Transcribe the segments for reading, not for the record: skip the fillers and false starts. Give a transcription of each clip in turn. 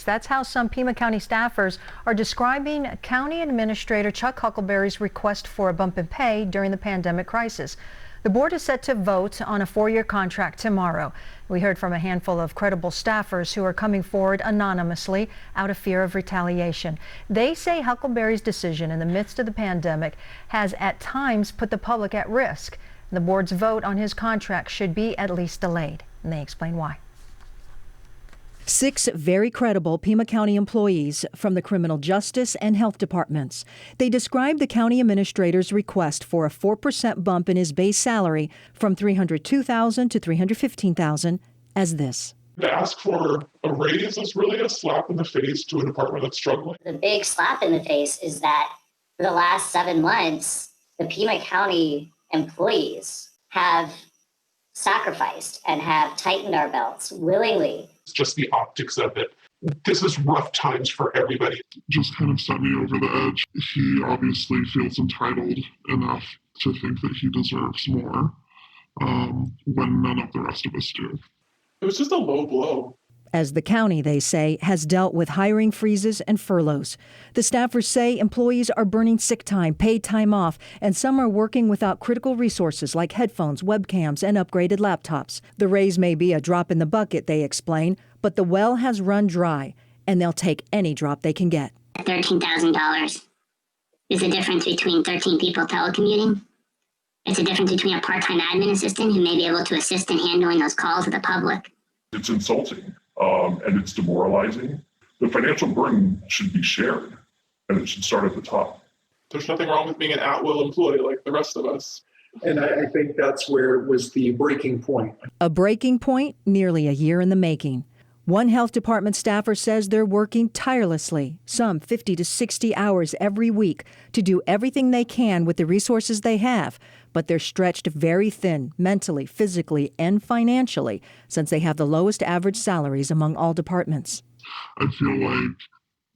That's how some Pima County staffers are describing County Administrator Chuck Huckelberry's request for a bump in pay during the pandemic crisis. The board is set to vote on a 4-year contract tomorrow. We heard from a handful of credible staffers who are coming forward anonymously out of fear of retaliation. They say Huckelberry's decision in the midst of the pandemic has at times put the public at risk. The board's vote on his contract should be at least delayed, and they explain why. 6 very credible Pima County employees from the criminal justice and health departments. They described the county administrator's request for a 4% bump in his base salary from $302,000 to $315,000 as this. To ask for a raise is really a slap in the face to a department that's struggling. The big slap in the face is that for the last 7 months, the Pima County employees have sacrificed and have tightened our belts willingly. It's just the optics of it. This is rough times for everybody. Just kind of sent me over the edge. He obviously feels entitled enough to think that he deserves more when none of the rest of us do. It was just a low blow. As the county, they say, has dealt with hiring freezes and furloughs. The staffers say employees are burning sick time, paid time off, and some are working without critical resources like headphones, webcams, and upgraded laptops. The raise may be a drop in the bucket, they explain, but the well has run dry, and they'll take any drop they can get. $13,000 is the difference between 13 people telecommuting. It's the difference between a part-time admin assistant who may be able to assist in handling those calls with the public. It's insulting. And it's demoralizing. The financial burden should be shared, and it should start at the top. There's nothing wrong with being an at-will employee like the rest of us. And I think that's where it was the breaking point. A breaking point nearly a year in the making. One health department staffer says they're working tirelessly, some 50 to 60 hours every week, to do everything they can with the resources they have. But they're stretched very thin, mentally, physically, and financially, since they have the lowest average salaries among all departments. I feel like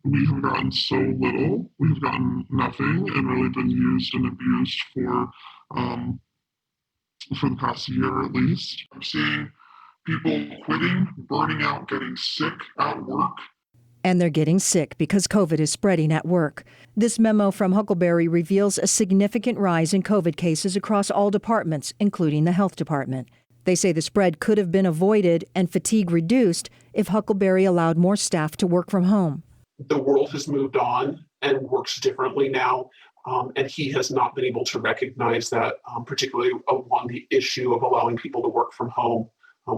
we have gotten so little, we've gotten nothing, and really been used and abused for the past year at least. I'm seeing people quitting, burning out, getting sick at work. And they're getting sick because COVID is spreading at work. This memo from Huckelberry reveals a significant rise in COVID cases across all departments, including the health department. They say the spread could have been avoided and fatigue reduced if Huckelberry allowed more staff to work from home. The world has moved on and works differently now, and he has not been able to recognize that, particularly on the issue of allowing people to work from home.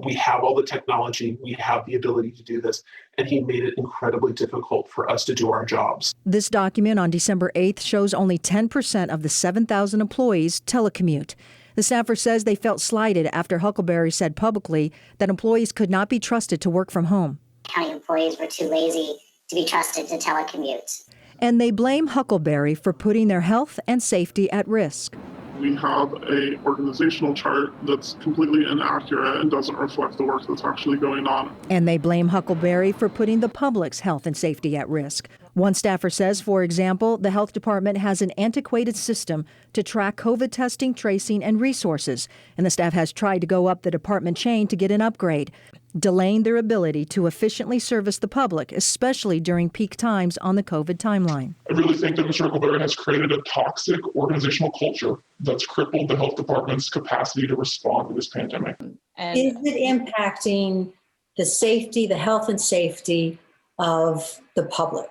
We have all the technology, we have the ability to do this, and he made it incredibly difficult for us to do our jobs. This document on December 8th shows only 10% of the 7,000 employees telecommute. The staffer says they felt slighted after Huckelberry said publicly that employees could not be trusted to work from home. County employees were too lazy to be trusted to telecommute. And they blame Huckelberry for putting their health and safety at risk. We have an organizational chart that's completely inaccurate and doesn't reflect the work that's actually going on. And they blame Huckelberry for putting the public's health and safety at risk. One staffer says, for example, the health department has an antiquated system to track COVID testing, tracing, and resources, and the staff has tried to go up the department chain to get an upgrade, delaying their ability to efficiently service the public, especially during peak times on the COVID timeline. I really think that Mr. Huckelberry has created a toxic organizational culture that's crippled the health department's capacity to respond to this pandemic. Is it impacting the safety, the health and safety of the public?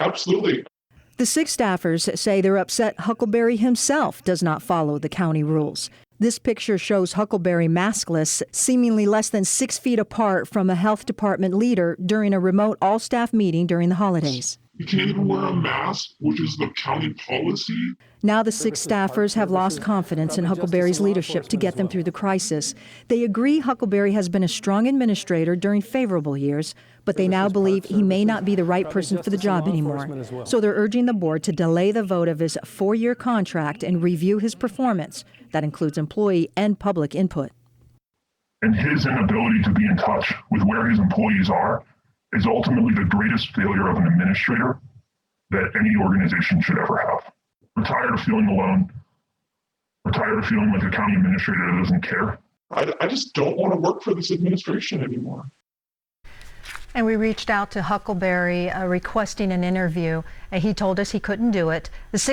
Absolutely. The 6 staffers say they're upset Huckelberry himself does not follow the county rules. This picture shows Huckelberry maskless, seemingly less than 6 feet apart from a health department leader during a remote all-staff meeting during the holidays. You can't even wear a mask, which is the county policy. Now the 6 staffers have lost confidence in Huckelberry's leadership to get them through the crisis. They agree Huckelberry has been a strong administrator during favorable years, but they now believe he may not be the right person for the job anymore. So they're urging the board to delay the vote of his 4-year contract and review his performance. That includes employee and public input. And his inability to be in touch with where his employees are is ultimately the greatest failure of an administrator that any organization should ever have. We're tired of feeling alone. We're tired of feeling like a county administrator that doesn't care. I just don't want to work for this administration anymore. And we reached out to Huckelberry requesting an interview. He told us he couldn't do it. The